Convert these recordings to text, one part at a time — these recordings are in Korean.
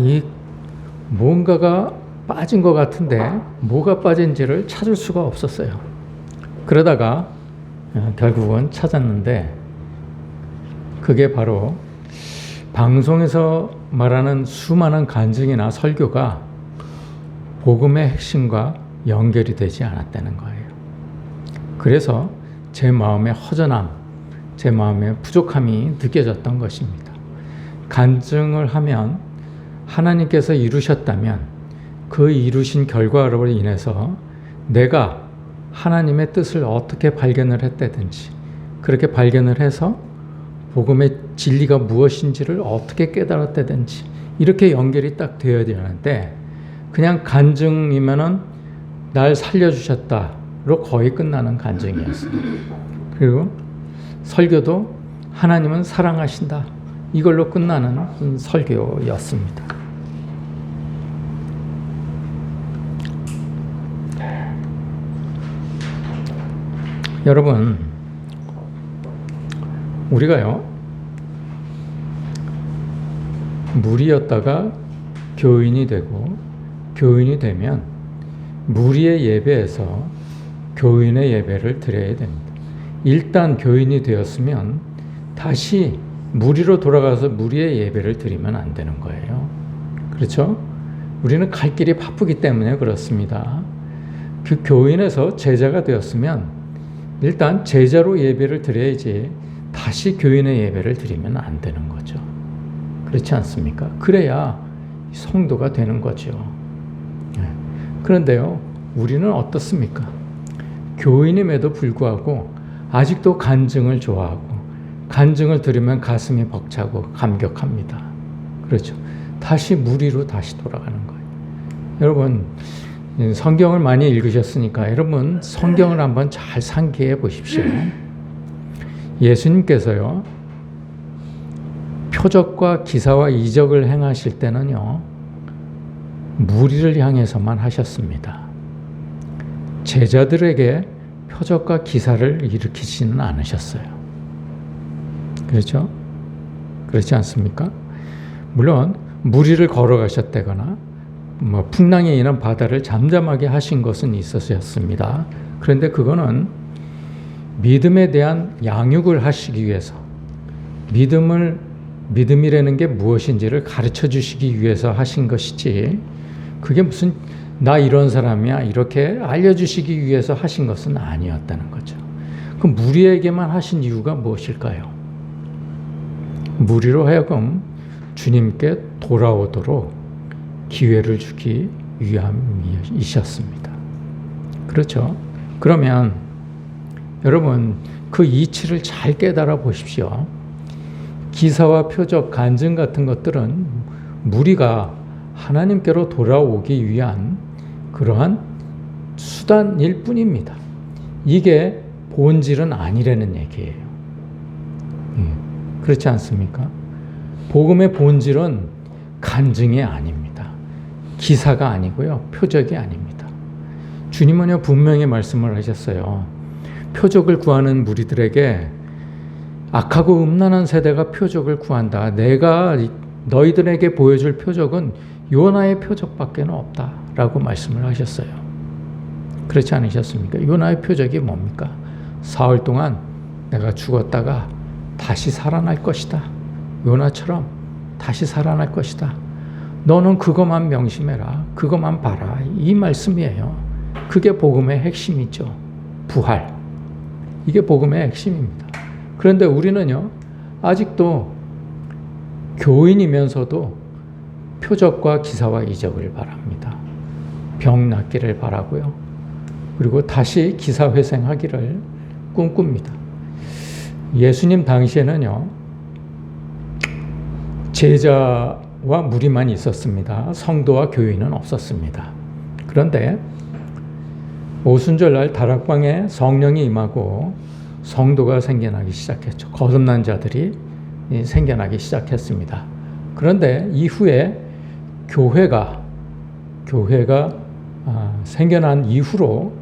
이 뭔가가 빠진 것 같은데 뭐가 빠진지를 찾을 수가 없었어요. 그러다가 결국은 찾았는데 그게 바로 방송에서 말하는 수많은 간증이나 설교가 복음의 핵심과 연결이 되지 않았다는 거예요. 그래서 제 마음의 허전함, 제 마음의 부족함이 느껴졌던 것입니다. 간증을 하면 하나님께서 이루셨다면 그 이루신 결과로 인해서 내가 하나님의 뜻을 어떻게 발견을 했다든지 그렇게 발견을 해서 복음의 진리가 무엇인지를 어떻게 깨달았다든지 이렇게 연결이 딱 되어야 되는데 그냥 간증이면은 날 살려주셨다로 거의 끝나는 간증이었어요. 그리고 설교도 하나님은 사랑하신다 이걸로 끝나는 설교였습니다. 여러분, 우리가요 무리였다가 교인이 되고 교인이 되면 무리의 예배에서 교인의 예배를 드려야 됩니다. 일단 교인이 되었으면 다시 무리로 돌아가서 무리의 예배를 드리면 안 되는 거예요. 그렇죠? 우리는 갈 길이 바쁘기 때문에 그렇습니다. 그 교인에서 제자가 되었으면 일단 제자로 예배를 드려야지 다시 교인의 예배를 드리면 안 되는 거죠. 그렇지 않습니까? 그래야 성도가 되는 거죠. 그런데요, 우리는 어떻습니까? 교인임에도 불구하고 아직도 간증을 좋아하고 간증을 들으면 가슴이 벅차고 감격합니다. 그렇죠. 다시 무리로 다시 돌아가는 거예요. 여러분, 성경을 많이 읽으셨으니까 여러분 성경을 한번 잘 상기해 보십시오. 예수님께서요 표적과 기사와 이적을 행하실 때는요 무리를 향해서만 하셨습니다. 제자들에게 표적과 기사를 일으키지는 않으셨어요. 그렇죠? 그렇지 않습니까? 물론 무리를 걸어가셨다거나 풍랑에 인한 바다를 잠잠하게 하신 것은 있으셨습니다. 그런데 그거는 믿음에 대한 양육을 하시기 위해서 믿음이라는 게 무엇인지를 가르쳐 주시기 위해서 하신 것이지 그게 무슨 나 이런 사람이야 이렇게 알려주시기 위해서 하신 것은 아니었다는 거죠. 그 무리에게만 하신 이유가 무엇일까요? 무리로 하여금 주님께 돌아오도록 기회를 주기 위함이셨습니다. 그렇죠? 그러면 여러분 그 이치를 잘 깨달아 보십시오. 기사와 표적, 간증 같은 것들은 무리가 하나님께로 돌아오기 위한 그러한 수단일 뿐입니다. 이게 본질은 아니라는 얘기예요. 그렇지 않습니까? 복음의 본질은 간증이 아닙니다. 기사가 아니고요. 표적이 아닙니다. 주님은요 분명히 말씀을 하셨어요. 표적을 구하는 무리들에게 악하고 음란한 세대가 표적을 구한다. 내가 너희들에게 보여줄 표적은 요나의 표적밖에 없다라고 말씀을 하셨어요. 그렇지 않으셨습니까? 요나의 표적이 뭡니까? 사흘 동안 내가 죽었다가 다시 살아날 것이다. 요나처럼 다시 살아날 것이다. 너는 그것만 명심해라. 그것만 봐라. 이 말씀이에요. 그게 복음의 핵심이죠. 부활. 이게 복음의 핵심입니다. 그런데 우리는요, 아직도 교인이면서도 표적과 기사와 이적을 바랍니다. 병 낫기를 바라고요. 그리고 다시 기사회생하기를 꿈꿉니다. 예수님 당시에는요, 제자와 무리만 있었습니다. 성도와 교인은 없었습니다. 그런데 오순절날 다락방에 성령이 임하고 성도가 생겨나기 시작했죠. 거듭난 자들이 생겨나기 시작했습니다. 그런데 이후에 교회가 생겨난 이후로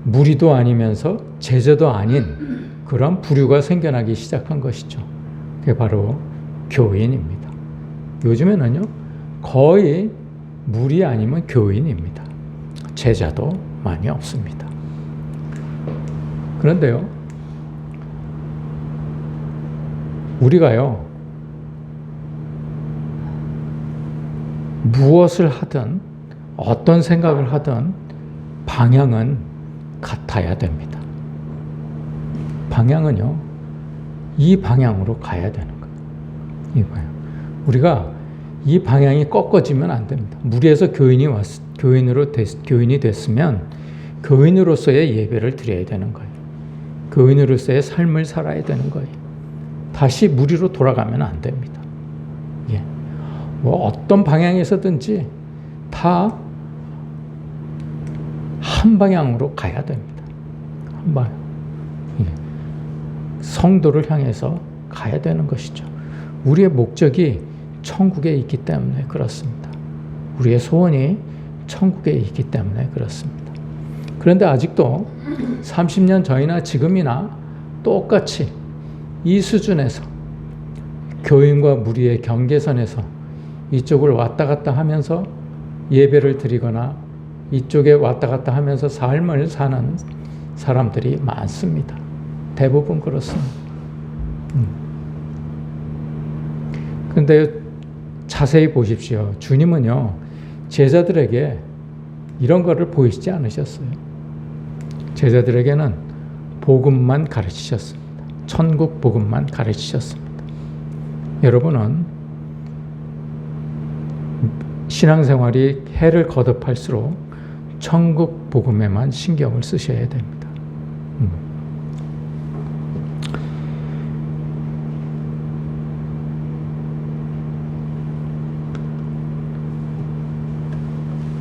무리도 아니면서 제자도 아닌 그런 부류가 생겨나기 시작한 것이죠. 그게 바로 교인입니다. 요즘에는요, 거의 무리 아니면 교인입니다. 제자도 많이 없습니다. 그런데요, 우리가요, 무엇을 하든 어떤 생각을 하든 방향은 같아야 됩니다. 방향은요, 이 방향으로 가야 되는 거예요. 이거예요. 우리가 이 방향이 꺾어지면 안 됩니다. 무리에서 교인이 됐으면 교인으로서의 예배를 드려야 되는 거예요. 교인으로서의 삶을 살아야 되는 거예요. 다시 무리로 돌아가면 안 됩니다. 예. 뭐 어떤 방향에서든지 다 한 방향으로 가야 됩니다. 한 방향. 예. 성도를 향해서 가야 되는 것이죠. 우리의 목적이 천국에 있기 때문에 그렇습니다. 우리의 소원이 천국에 있기 때문에 그렇습니다. 그런데 아직도 30년 전이나 지금이나 똑같이 이 수준에서 교인과 무리의 경계선에서 이쪽을 왔다 갔다 하면서 예배를 드리거나 이쪽에 왔다 갔다 하면서 삶을 사는 사람들이 많습니다. 대부분 그렇습니다. 그런데 자세히 보십시오. 주님은요, 제자들에게 이런 거를 보이시지 않으셨어요. 제자들에게는 복음만 가르치셨습니다. 천국 복음만 가르치셨습니다. 여러분은 신앙생활이 해를 거듭할수록 천국 복음에만 신경을 쓰셔야 됩니다.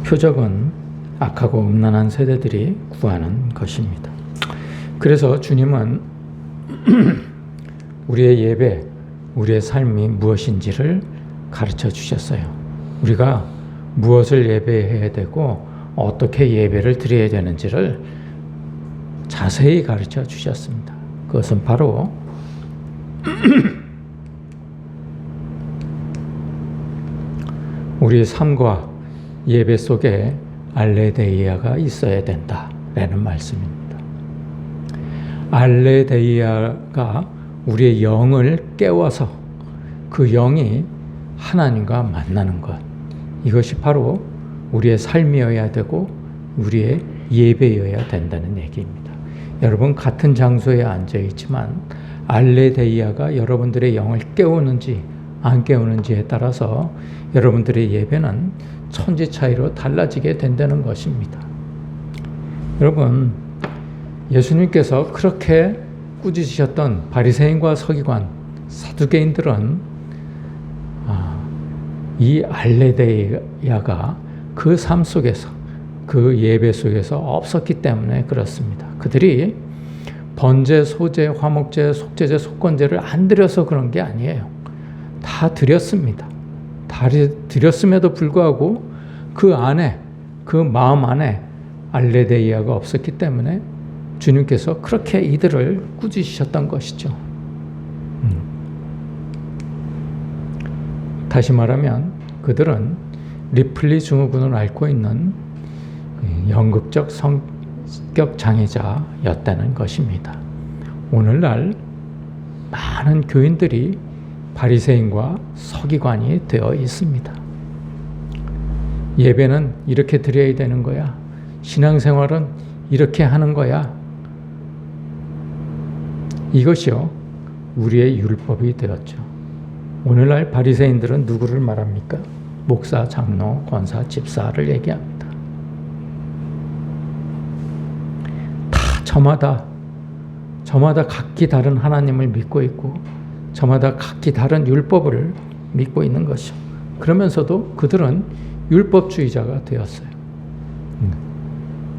표적은 악하고 음란한 세대들이 구하는 것입니다. 그래서 주님은 우리의 예배, 우리의 삶이 무엇인지를 가르쳐 주셨어요. 우리가 무엇을 예배해야 되고 어떻게 예배를 드려야 되는지를 자세히 가르쳐 주셨습니다. 그것은 바로 우리의 삶과 예배 속에 알레데이아가 있어야 된다라는 말씀입니다. 알레데이아가 우리의 영을 깨워서 그 영이 하나님과 만나는 것, 이것이 바로 우리의 삶이어야 되고 우리의 예배여야 된다는 얘기입니다. 여러분, 같은 장소에 앉아 있지만 알레데이아가 여러분들의 영을 깨우는지 안 깨우는지에 따라서 여러분들의 예배는 천지 차이로 달라지게 된다는 것입니다. 여러분, 예수님께서 그렇게 꾸짖으셨던 바리새인과 서기관, 사두개인들은 이 알레데이아가 그 삶 속에서, 그 예배 속에서 없었기 때문에 그렇습니다. 그들이 번제, 소제, 화목제, 속죄제, 속건제를 안 드려서 그런 게 아니에요. 다 드렸습니다. 다 드렸음에도 불구하고 그 안에, 그 마음 안에 알레데이아가 없었기 때문에 주님께서 그렇게 이들을 꾸짖으셨던 것이죠. 다시 말하면 그들은 리플리 증후군을 앓고 있는 연극적 성격 장애자였다는 것입니다. 오늘날 많은 교인들이 바리새인과 서기관이 되어 있습니다. 예배는 이렇게 드려야 되는 거야. 신앙생활은 이렇게 하는 거야. 이것이요, 우리의 율법이 되었죠. 오늘날 바리새인들은 누구를 말합니까? 목사, 장로, 권사, 집사를 얘기합니다. 다 저마다 각기 다른 하나님을 믿고 있고 저마다 각기 다른 율법을 믿고 있는 것이죠. 그러면서도 그들은 율법주의자가 되었어요.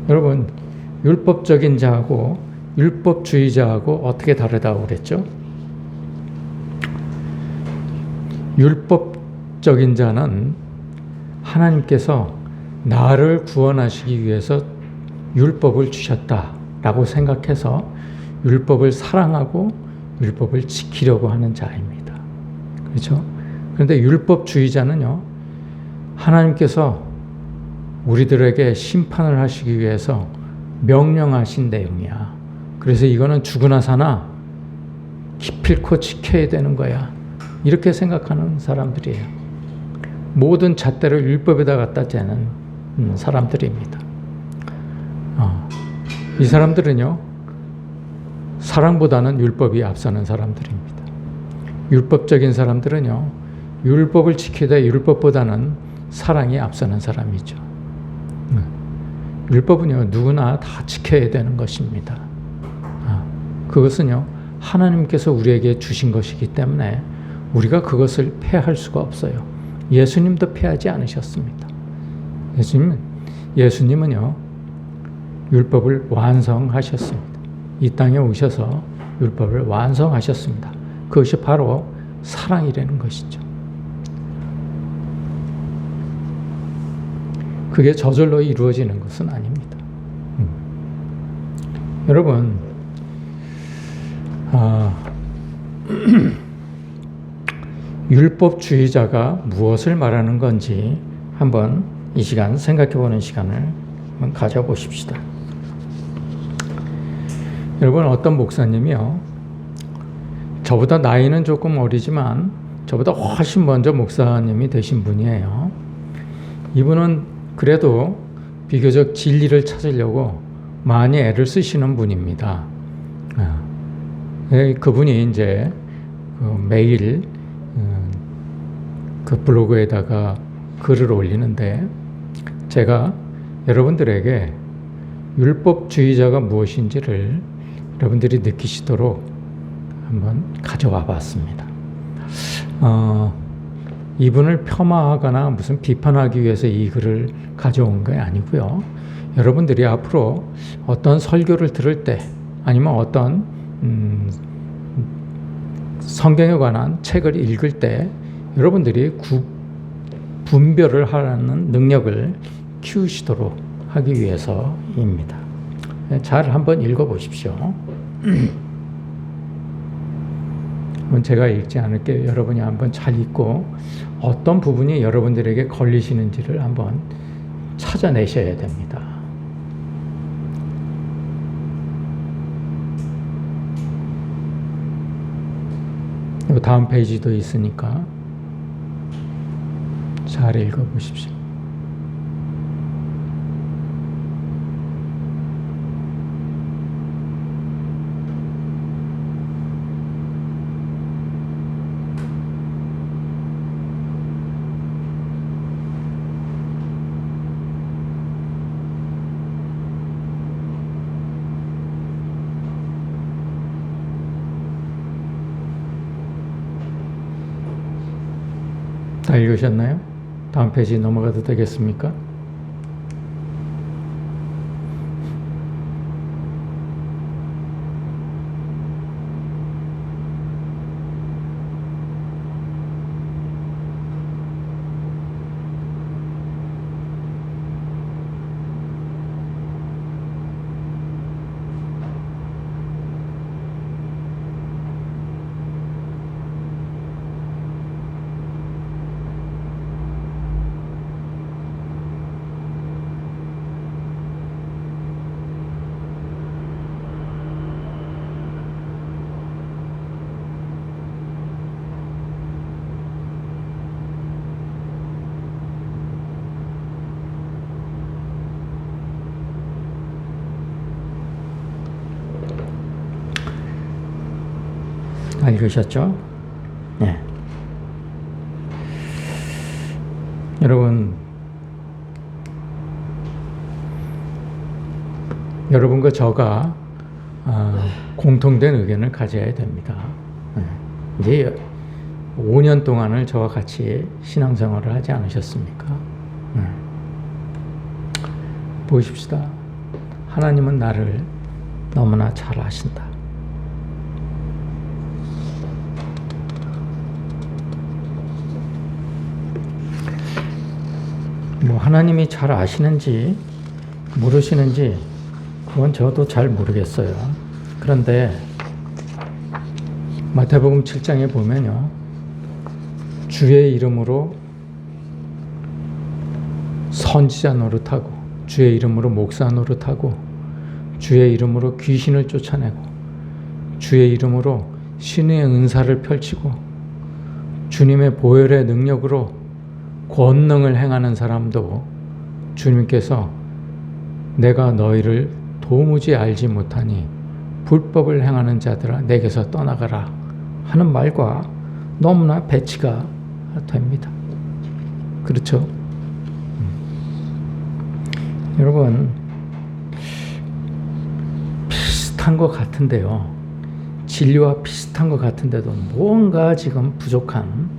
여러분, 율법적인 자하고 율법주의자하고 어떻게 다르다고 그랬죠? 율법적인 자는 하나님께서 나를 구원하시기 위해서 율법을 주셨다라고 생각해서 율법을 사랑하고 율법을 지키려고 하는 자입니다. 그렇죠? 그런데 율법주의자는요, 하나님께서 우리들에게 심판을 하시기 위해서 명령하신 내용이야. 그래서 이거는 죽으나 사나 기필코 지켜야 되는 거야. 이렇게 생각하는 사람들이에요. 모든 잣대를 율법에다 갖다 재는 사람들입니다. 이 사람들은요, 사랑보다는 율법이 앞서는 사람들입니다. 율법적인 사람들은요, 율법을 지키되 율법보다는 사랑이 앞서는 사람이죠. 율법은요, 누구나 다 지켜야 되는 것입니다. 그것은요, 하나님께서 우리에게 주신 것이기 때문에 우리가 그것을 폐할 수가 없어요. 예수님도 폐하지 않으셨습니다. 예수님은요, 율법을 완성하셨습니다. 이 땅에 오셔서 율법을 완성하셨습니다. 그것이 바로 사랑이라는 것이죠. 그게 저절로 이루어지는 것은 아닙니다. 여러분, 율법주의자가 무엇을 말하는 건지 한번 이 시간 생각해 보는 시간을 한번 가져보십시다. 여러분, 어떤 목사님이요, 저보다 나이는 조금 어리지만 저보다 훨씬 먼저 목사님이 되신 분이에요. 이분은 그래도 비교적 진리를 찾으려고 많이 애를 쓰시는 분입니다. 그분이 이제 매일 그 블로그에다가 글을 올리는데, 제가 여러분들에게 율법주의자가 무엇인지를 여러분들이 느끼시도록 한번 가져와 봤습니다. 이분을 폄하하거나 무슨 비판하기 위해서 이 글을 가져온 게 아니고요. 여러분들이 앞으로 어떤 설교를 들을 때, 아니면 어떤 성경에 관한 책을 읽을 때 여러분들이 분별을 하는 능력을 키우시도록 하기 위해서입니다. 잘 한번 읽어보십시오. 제가 읽지 않을게요. 여러분이 한번 잘 읽고 어떤 부분이 여러분들에게 걸리시는지를 한번 찾아내셔야 됩니다. 다음 페이지도 있으니까 잘 읽어보십시오. 다 읽으셨나요? 다음 페이지 넘어가도 되겠습니까? 다 읽으셨죠? 네. 여러분, 여러분과 저가 공통된 의견을 가져야 됩니다. 이제 5년 동안을 저와 같이 신앙생활을 하지 않으셨습니까? 보십시다. 하나님은 나를 너무나 잘 아신다. 뭐 하나님이 잘 아시는지 모르시는지 그건 저도 잘 모르겠어요. 그런데 마태복음 7장에 보면요, 주의 이름으로 선지자 노릇하고 주의 이름으로 목사 노릇하고 주의 이름으로 귀신을 쫓아내고 주의 이름으로 신의 은사를 펼치고 주님의 보혈의 능력으로 권능을 행하는 사람도 주님께서 내가 너희를 도무지 알지 못하니 불법을 행하는 자들아 내게서 떠나가라 하는 말과 너무나 배치가 됩니다. 그렇죠? 여러분, 비슷한 것 같은데요. 진리와 비슷한 것 같은데도 뭔가 지금 부족한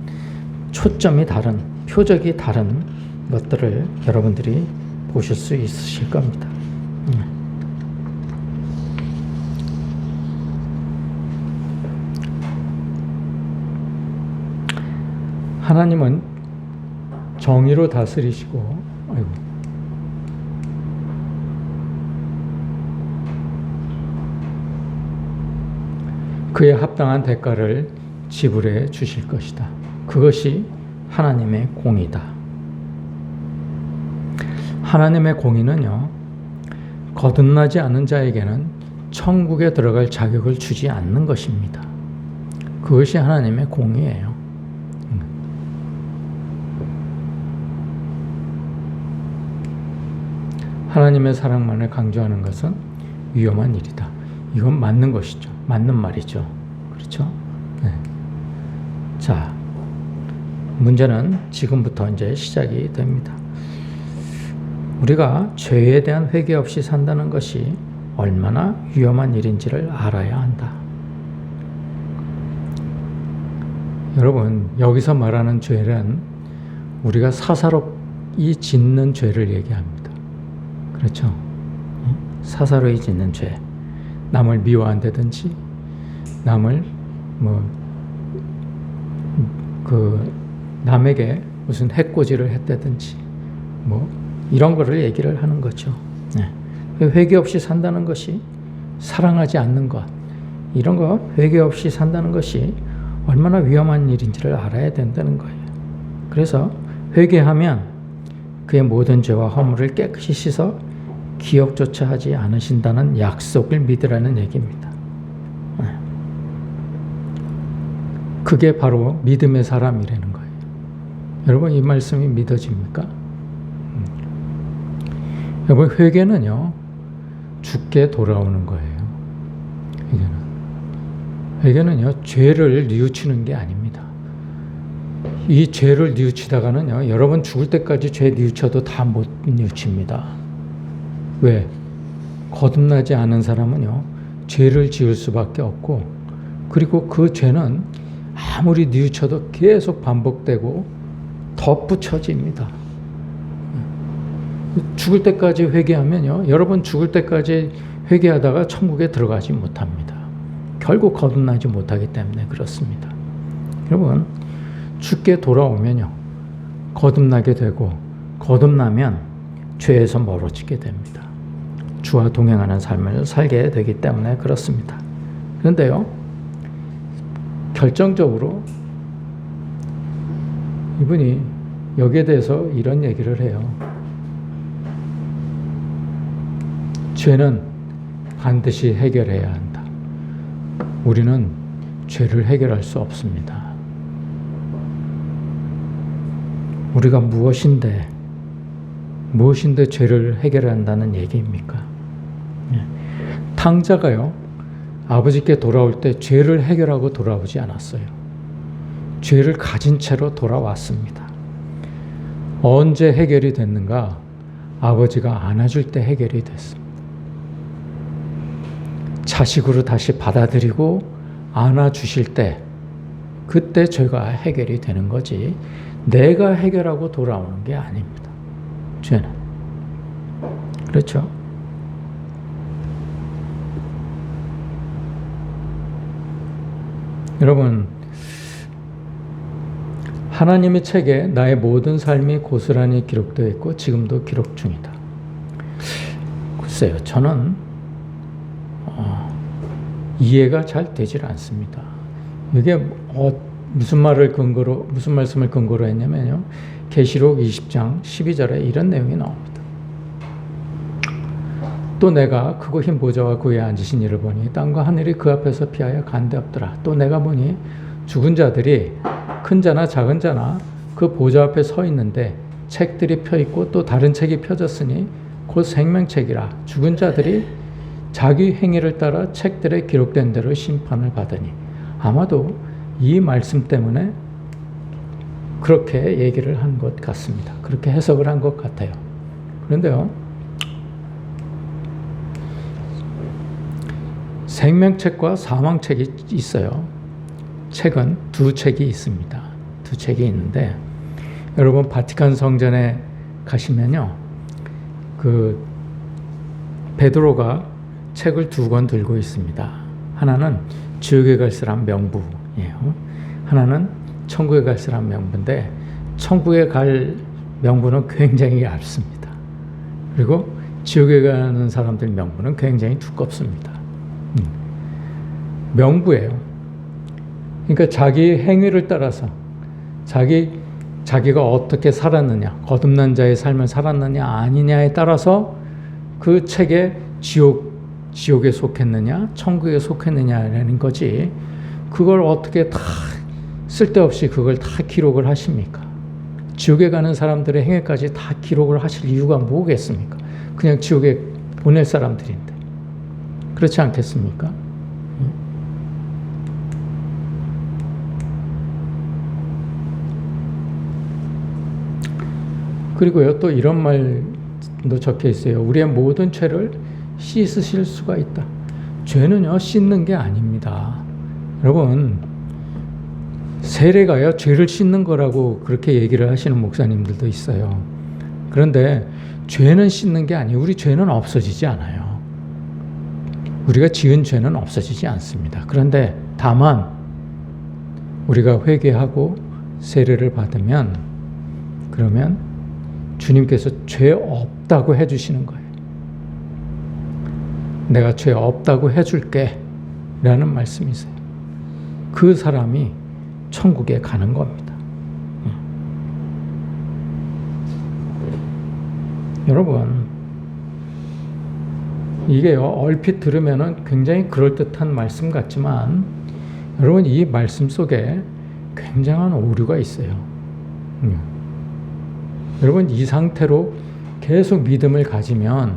초점이 다른, 표적이 다른 것들을 여러분들이 보실 수 있으실 겁니다. 하나님은 정의로 다스리시고, 그에 합당한 대가를 지불해 주실 것이다. 그것이 하나님의 공의다. 하나님의 공의는요, 거듭나지 않은 자에게는 천국에 들어갈 자격을 주지 않는 것입니다. 그것이 하나님의 공의예요. 하나님의 사랑만을 강조하는 것은 위험한 일이다. 이건 맞는 것이죠. 맞는 말이죠. 그렇죠? 네. 자, 문제는 지금부터 이제 시작이 됩니다. 우리가 죄에 대한 회개 없이 산다는 것이 얼마나 위험한 일인지를 알아야 한다. 여러분, 여기서 말하는 죄는 우리가 사사롭이 짓는 죄를 얘기합니다. 그렇죠? 사사로이 짓는 죄. 남을 미워한다든지, 남을 남에게 무슨 해코지를 했다든지, 이런 거를 얘기를 하는 거죠. 네. 회개 없이 산다는 것이, 사랑하지 않는 것, 이런 거 회개 없이 산다는 것이 얼마나 위험한 일인지를 알아야 된다는 거예요. 그래서 회개하면 그의 모든 죄와 허물을 깨끗이 씻어 기억조차 하지 않으신다는 약속을 믿으라는 얘기입니다. 그게 바로 믿음의 사람이라는 거예요. 여러분, 이 말씀이 믿어집니까? 여러분, 회개는요, 죽게 돌아오는 거예요. 회개는요, 죄를 뉘우치는 게 아닙니다. 이 죄를 뉘우치다가는요, 여러분 죽을 때까지 죄 뉘우쳐도 다 못 뉘우칩니다. 왜? 거듭나지 않은 사람은요, 죄를 지을 수밖에 없고, 그리고 그 죄는 아무리 뉘우쳐도 계속 반복되고 덧붙여집니다. 죽을 때까지 회개하면요, 여러분 죽을 때까지 회개하다가 천국에 들어가지 못합니다. 결국 거듭나지 못하기 때문에 그렇습니다. 여러분, 죽게 돌아오면요, 거듭나게 되고, 거듭나면 죄에서 멀어지게 됩니다. 주와 동행하는 삶을 살게 되기 때문에 그렇습니다. 그런데요, 결정적으로 이분이 여기에 대해서 이런 얘기를 해요. 죄는 반드시 해결해야 한다. 우리는 죄를 해결할 수 없습니다. 우리가 무엇인데 죄를 해결한다는 얘기입니까? 탕자가요, 아버지께 돌아올 때 죄를 해결하고 돌아오지 않았어요. 죄를 가진 채로 돌아왔습니다. 언제 해결이 됐는가? 아버지가 안아줄 때 해결이 됐습니다. 자식으로 다시 받아들이고 안아주실 때, 그때 죄가 해결이 되는 거지, 내가 해결하고 돌아오는 게 아닙니다. 죄는. 그렇죠? 여러분, 하나님의 책에 나의 모든 삶이 고스란히 기록되어 있고 지금도 기록 중이다. 글쎄요, 저는 이해가 잘 되질 않습니다. 이게 무슨 말씀을 근거로 했냐면요, 계시록 20장 12절에 이런 내용이 나옵니다. 또 내가 크고 흰 보좌와 그 위에 앉으신 이를 보니 땅과 하늘이 그 앞에서 피하여 간데 없더라. 또 내가 보니 죽은 자들이 큰 자나 작은 자나 그 보좌 앞에 서 있는데 책들이 펴 있고 또 다른 책이 펴졌으니 곧 생명책이라. 죽은 자들이 자기 행위를 따라 책들에 기록된 대로 심판을 받으니. 아마도 이 말씀 때문에 그렇게 얘기를 한 것 같습니다. 그렇게 해석을 한 것 같아요. 그런데요, 생명책과 사망책이 있어요. 책은 두 책이 있습니다. 두 책이 있는데, 여러분 바티칸 성전에 가시면요, 그 베드로가 책을 두 권 들고 있습니다. 하나는 지옥에 갈 사람 명부예요. 하나는 천국에 갈 사람 명부인데, 천국에 갈 명부는 굉장히 얇습니다. 그리고 지옥에 가는 사람들 명부는 굉장히 두껍습니다. 명부예요. 그러니까 자기 행위를 따라서 자기가 어떻게 살았느냐, 거듭난 자의 삶을 살았느냐 아니냐에 따라서 그 책에 지옥에 속했느냐 천국에 속했느냐라는 거지, 그걸 어떻게 다 쓸데없이 그걸 다 기록을 하십니까? 지옥에 가는 사람들의 행위까지 다 기록을 하실 이유가 뭐겠습니까? 그냥 지옥에 보낼 사람들인데. 그렇지 않겠습니까? 그리고요, 또 이런 말도 적혀 있어요. 우리의 모든 죄를 씻으실 수가 있다. 죄는요, 씻는 게 아닙니다. 여러분, 세례가요, 죄를 씻는 거라고 그렇게 얘기를 하시는 목사님들도 있어요. 그런데 죄는 씻는 게 아니에요. 우리 죄는 없어지지 않아요. 우리가 지은 죄는 없어지지 않습니다. 그런데 다만 우리가 회개하고 세례를 받으면, 그러면 주님께서 죄 없다고 해주시는 거예요. 내가 죄 없다고 해줄게 라는 말씀이세요. 그 사람이 천국에 가는 겁니다. 여러분, 이게요, 얼핏 들으면 굉장히 그럴듯한 말씀 같지만, 여러분, 이 말씀 속에 굉장한 오류가 있어요. 여러분, 이 상태로 계속 믿음을 가지면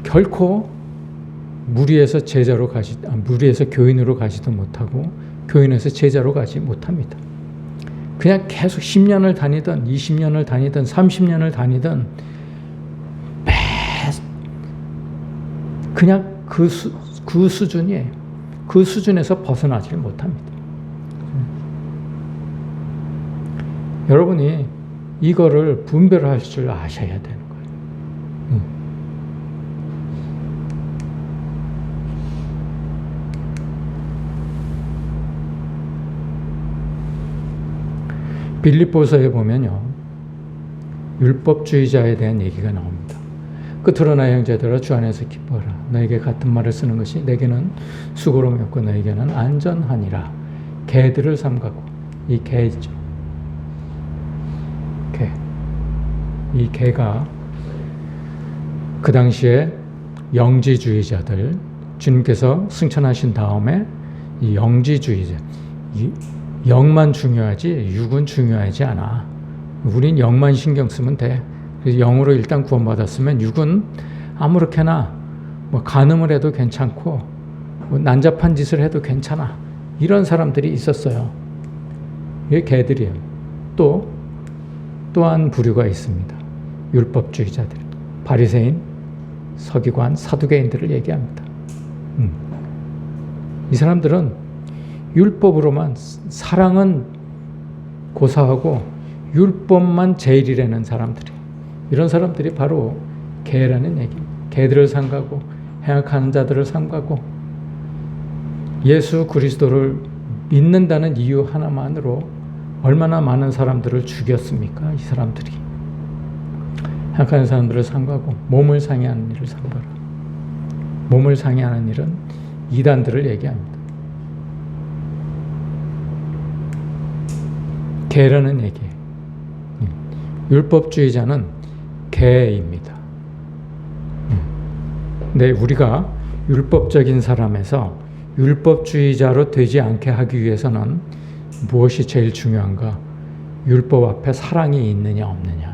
결코 무리에서 교인으로 가지도 못하고 교인에서 제자로 가지 못합니다. 그냥 계속 10년을 다니든 20년을 다니든 30년을 다니든 그냥 그 수준이에요. 그 수준에서 벗어나지 못합니다. 여러분이 이거를 분별할 줄 아셔야 되는 거예요. 빌립보서에 보면요, 율법주의자에 대한 얘기가 나옵니다. 끝으로 나 형제들아 주 안에서 기뻐하라. 너에게 같은 말을 쓰는 것이 내게는 수고로움이었고 너에게는 안전하니라. 개들을 삼가고, 이 개죠. 이 개가 그 당시에 영지주의자들, 주님께서 승천하신 다음에 이 영지주의자, 영만 중요하지 육은 중요하지 않아. 우린 영만 신경 쓰면 돼. 그래서 영으로 일단 구원받았으면 육은 아무렇게나 간음을 해도 괜찮고 난잡한 짓을 해도 괜찮아. 이런 사람들이 있었어요. 이게 개들이에요. 또한 부류가 있습니다. 율법주의자들, 바리새인, 서기관, 사두개인들을 얘기합니다. 이 사람들은 율법으로만, 사랑은 고사하고 율법만 제일이라는 사람들이에요. 이런 사람들이 바로 개라는 얘기. 개들을 삼가고 행악하는 자들을 삼가고 예수 그리스도를 믿는다는 이유 하나만으로 얼마나 많은 사람들을 죽였습니까? 이 사람들이. 행악하는 사람들을 삼가고 몸을 상해하는 일을 삼가라. 몸을 상해하는 일은 이단들을 얘기합니다. 개라는 얘기예요. 율법주의자는 개입니다. 근데 우리가 율법적인 사람에서 율법주의자로 되지 않게 하기 위해서는 무엇이 제일 중요한가? 율법 앞에 사랑이 있느냐 없느냐.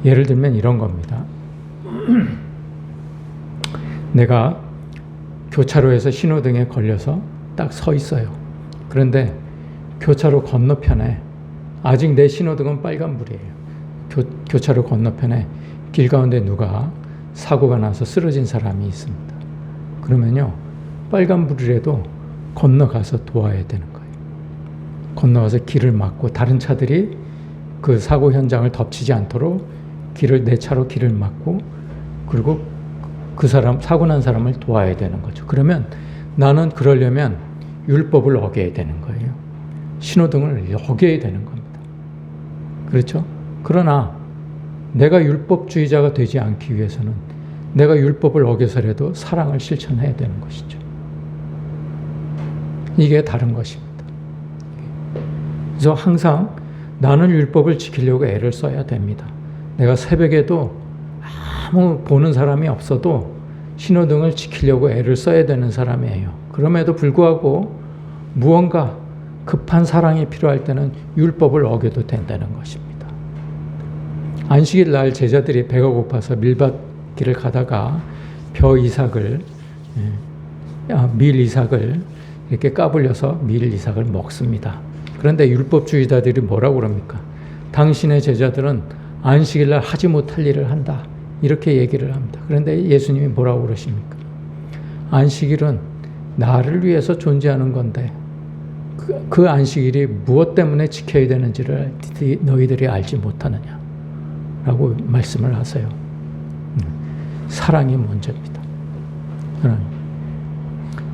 예를 들면 이런 겁니다. 내가 교차로에서 신호등에 걸려서 딱 서 있어요. 그런데 교차로 건너편에 아직 내 신호등은 빨간불이에요. 교차로 건너편에 길 가운데 누가 사고가 나서 쓰러진 사람이 있습니다. 그러면요, 빨간불이라도 건너가서 도와야 되는 거예요. 건너가서 길을 막고 다른 차들이 그 사고 현장을 덮치지 않도록 내 차로 길을 막고, 그리고 그 사람, 사고 난 사람을 도와야 되는 거죠. 그러면 나는 그러려면 율법을 어겨야 되는 거예요. 신호등을 어겨야 되는 겁니다. 그렇죠? 그러나 내가 율법주의자가 되지 않기 위해서는 내가 율법을 어겨서라도 사랑을 실천해야 되는 것이죠. 이게 다른 것입니다. 그래서 항상 나는 율법을 지키려고 애를 써야 됩니다. 내가 새벽에도 아무 보는 사람이 없어도 신호등을 지키려고 애를 써야 되는 사람이에요. 그럼에도 불구하고 무언가 급한 사랑이 필요할 때는 율법을 어겨도 된다는 것입니다. 안식일 날 제자들이 배가 고파서 밀밭길을 가다가 밀 이삭을 이렇게 까불려서 밀 이삭을 먹습니다. 그런데 율법주의자들이 뭐라고 그럽니까? 당신의 제자들은 안식일 날 하지 못할 일을 한다. 이렇게 얘기를 합니다. 그런데 예수님이 뭐라고 그러십니까? 안식일은 나를 위해서 존재하는 건데 그 안식일이 무엇 때문에 지켜야 되는지를 너희들이 알지 못하느냐 라고 말씀을 하세요. 사랑이 먼저입니다.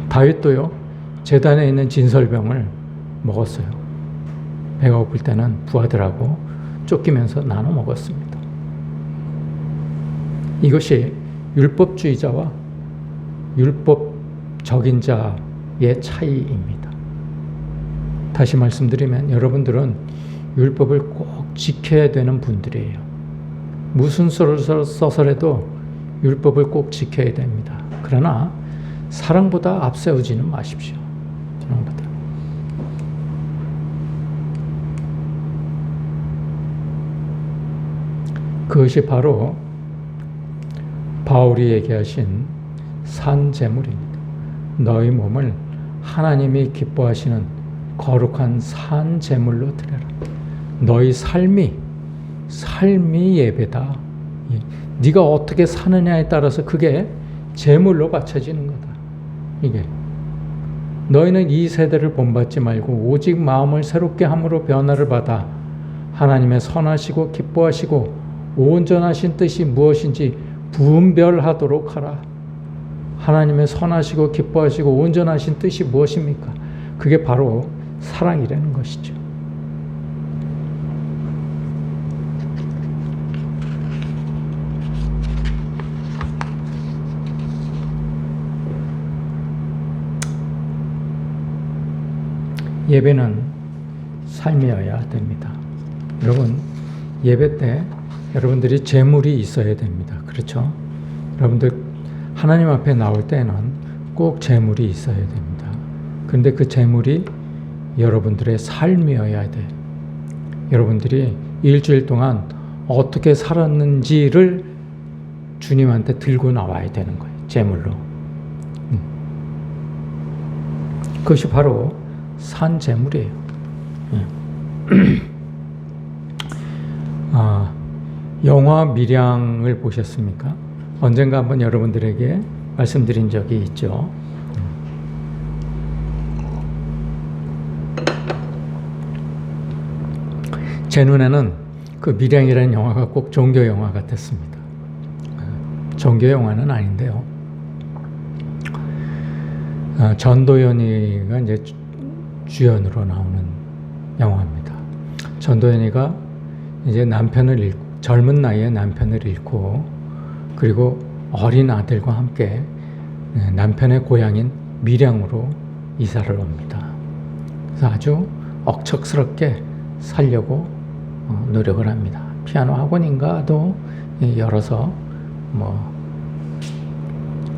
다윗도요, 제단에 있는 진설병을 먹었어요. 배가 고플 때는 부하들하고 쫓기면서 나눠 먹었습니다. 이것이 율법주의자와 율법적인 자의 차이입니다. 다시 말씀드리면 여러분들은 율법을 꼭 지켜야 되는 분들이에요. 무슨 수를 써서라도 율법을 꼭 지켜야 됩니다. 그러나 사랑보다 앞세우지는 마십시오. 사랑보다. 그것이 바로 바울이 얘기하신 산제물입니다. 너희 몸을 하나님이 기뻐하시는 거룩한 산제물로 드려라. 너희 삶이 예배다. 네가 어떻게 사느냐에 따라서 그게 제물로 바쳐지는 거다. 이게 너희는 이 세대를 본받지 말고 오직 마음을 새롭게 함으로 변화를 받아 하나님의 선하시고 기뻐하시고 온전하신 뜻이 무엇인지 분별하도록 하라. 하나님의 선하시고 기뻐하시고 온전하신 뜻이 무엇입니까? 그게 바로 사랑이라는 것이죠. 예배는 삶이어야 됩니다. 여러분, 예배 때 여러분들이 제물이 있어야 됩니다. 그렇죠? 여러분들 하나님 앞에 나올 때는 꼭 제물이 있어야 됩니다. 그런데 그 제물이 여러분들의 삶이어야 돼. 여러분들이 일주일 동안 어떻게 살았는지를 주님한테 들고 나와야 되는 거예요. 제물로. 그것이 바로 산제물이에요. 영화 밀양을 보셨습니까? 언젠가 한번 여러분들에게 말씀드린 적이 있죠. 제 눈에는 그 밀양이라는 영화가 꼭 종교 영화 같았습니다. 종교 영화는 아닌데요. 전도연이가 이제 주연으로 나오는 영화입니다. 전도연이가 이제 젊은 나이에 남편을 잃고, 그리고 어린 아들과 함께 남편의 고향인 밀양으로 이사를 옵니다. 그래서 아주 억척스럽게 살려고 노력을 합니다. 피아노 학원인가도 열어서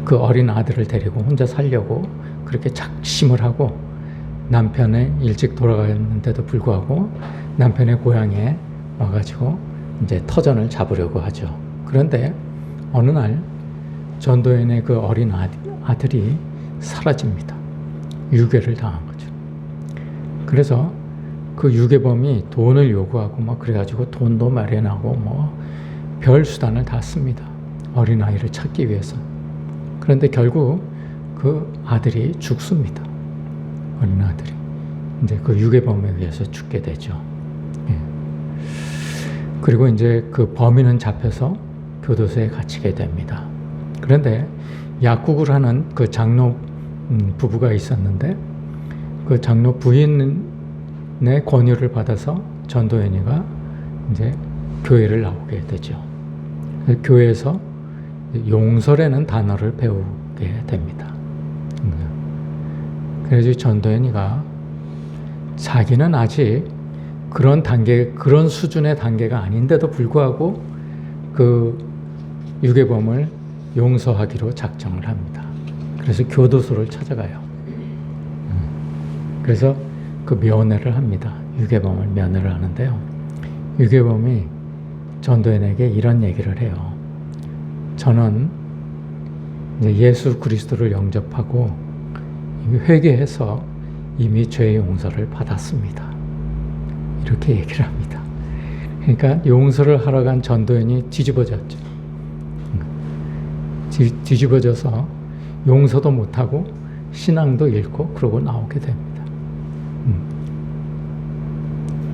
그 어린 아들을 데리고 혼자 살려고 그렇게 작심을 하고, 남편은 일찍 돌아갔는데도 불구하고 남편의 고향에 와가지고 이제 터전을 잡으려고 하죠. 그런데 어느 날 전도연의 그 어린 아들이 사라집니다. 유괴를 당한 거죠. 그래서 그 유괴범이 돈을 요구하고 그래가지고 돈도 마련하고 별 수단을 다 씁니다. 어린아이를 찾기 위해서. 그런데 결국 그 아들이 죽습니다. 어린 아들이. 이제 그 유괴범에 의해서 죽게 되죠. 예. 그리고 이제 그 범인은 잡혀서 교도소에 갇히게 됩니다. 그런데 약국을 하는 그 장로 부부가 있었는데, 그 장로 부인의 권유를 받아서 전도연이가 이제 교회를 나오게 되죠. 교회에서 용서라는 단어를 배우게 됩니다. 그래서 전도연이가 자기는 아직 그런 수준의 단계가 아닌데도 불구하고 그 유괴범을 용서하기로 작정을 합니다. 그래서 교도소를 찾아가요. 그래서 그 면회를 합니다. 유괴범을 면회를 하는데요. 유괴범이 전도연에게 이런 얘기를 해요. 저는 이제 예수 그리스도를 영접하고 이미 회개해서 이미 죄의 용서를 받았습니다. 이렇게 얘기를 합니다. 그러니까 용서를 하러 간 전도연이 뒤집어졌죠. 뒤집어져서 용서도 못하고 신앙도 잃고 그러고 나오게 됩니다.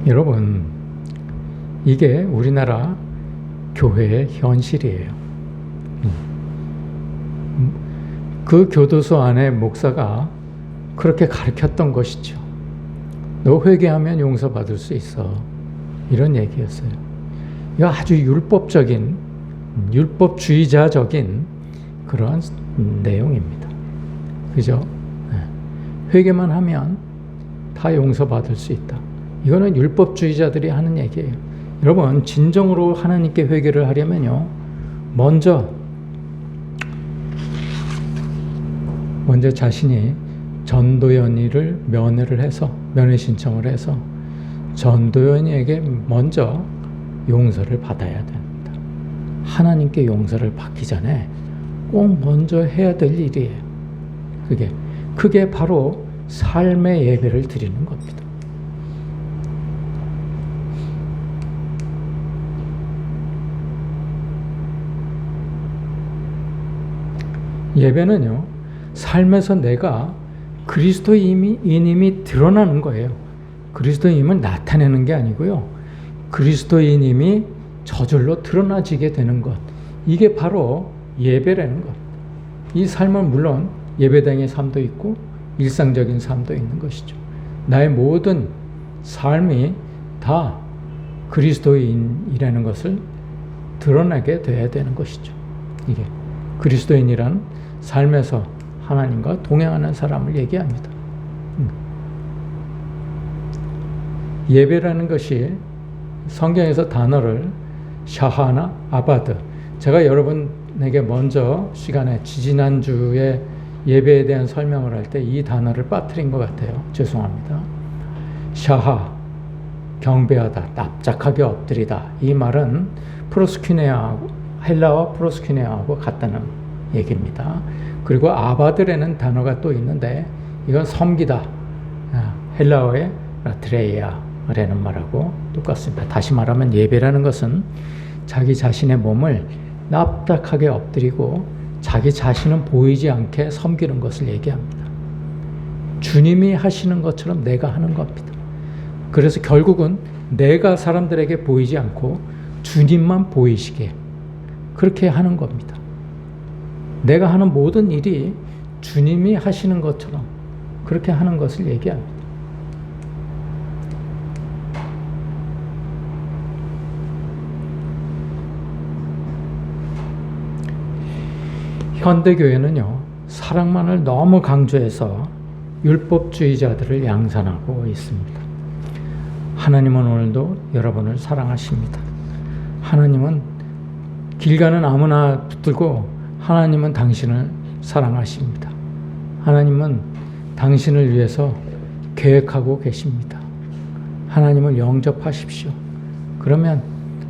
여러분, 이게 우리나라 교회의 현실이에요. 그 교도소 안에 목사가 그렇게 가르쳤던 것이죠. 너 회개하면 용서받을 수 있어. 이런 얘기였어요. 이거 아주 율법주의자적인 그러한 내용입니다. 그죠? 회개만 하면 다 용서받을 수 있다. 이거는 율법주의자들이 하는 얘기예요. 여러분, 진정으로 하나님께 회개를 하려면요, 먼저 자신이 전도연이를 면회 신청을 해서 전도연이에게 먼저 용서를 받아야 됩니다. 하나님께 용서를 받기 전에 꼭 먼저 해야 될 일이에요. 그게 바로 삶의 예배를 드리는 겁니다. 예배는요, 삶에서 내가 그리스도인임이 드러나는 거예요. 그리스도인임을 나타내는 게 아니고요. 그리스도인임이 저절로 드러나지게 되는 것. 이게 바로 예배라는 것. 이 삶은 물론 예배당의 삶도 있고 일상적인 삶도 있는 것이죠. 나의 모든 삶이 다 그리스도인이라는 것을 드러나게 돼야 되는 것이죠. 이게 그리스도인이란 삶에서 하나님과 동행하는 사람을 얘기합니다. 예배라는 것이 성경에서 단어를 샤하나 아바드, 제가 여러분에게 먼저 지지난주에 예배에 대한 설명을 할 때 이 단어를 빠뜨린 것 같아요. 죄송합니다. 샤하, 경배하다, 납작하게 엎드리다. 이 말은 프로스퀴네아하고, 헬라어 프로스퀴네아하고 같다는 얘기입니다. 그리고 아바드라는 단어가 또 있는데 이건 섬기다. 헬라어의 라트레이아라는 말하고 똑같습니다. 다시 말하면 예배라는 것은 자기 자신의 몸을 납작하게 엎드리고 자기 자신은 보이지 않게 섬기는 것을 얘기합니다. 주님이 하시는 것처럼 내가 하는 겁니다. 그래서 결국은 내가 사람들에게 보이지 않고 주님만 보이시게 그렇게 하는 겁니다. 내가 하는 모든 일이 주님이 하시는 것처럼 그렇게 하는 것을 얘기합니다. 현대교회는요, 사랑만을 너무 강조해서 율법주의자들을 양산하고 있습니다. 하나님은 오늘도 여러분을 사랑하십니다. 하나님은 길 가는 아무나 붙들고 하나님은 당신을 사랑하십니다. 하나님은 당신을 위해서 계획하고 계십니다. 하나님을 영접하십시오. 그러면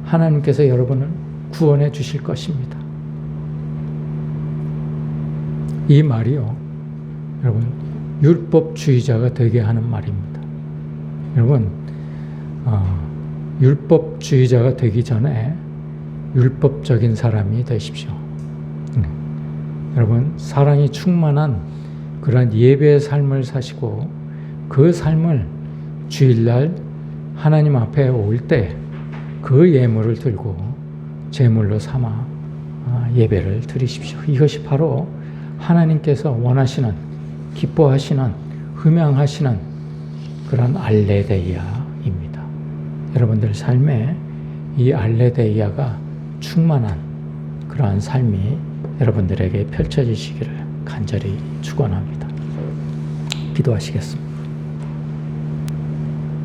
하나님께서 여러분을 구원해 주실 것입니다. 이 말이요, 여러분, 율법주의자가 되게 하는 말입니다. 여러분, 율법주의자가 되기 전에 율법적인 사람이 되십시오. 여러분, 사랑이 충만한 그러한 예배의 삶을 사시고 그 삶을 주일날 하나님 앞에 올 때 그 예물을 들고 제물로 삼아 예배를 드리십시오. 이것이 바로 하나님께서 원하시는, 기뻐하시는, 흠양하시는 그런 알레데이아입니다. 여러분들 삶에 이 알레데이아가 충만한 그러한 삶이 여러분들에게 펼쳐지시기를 간절히 축원합니다. 기도하시겠습니다.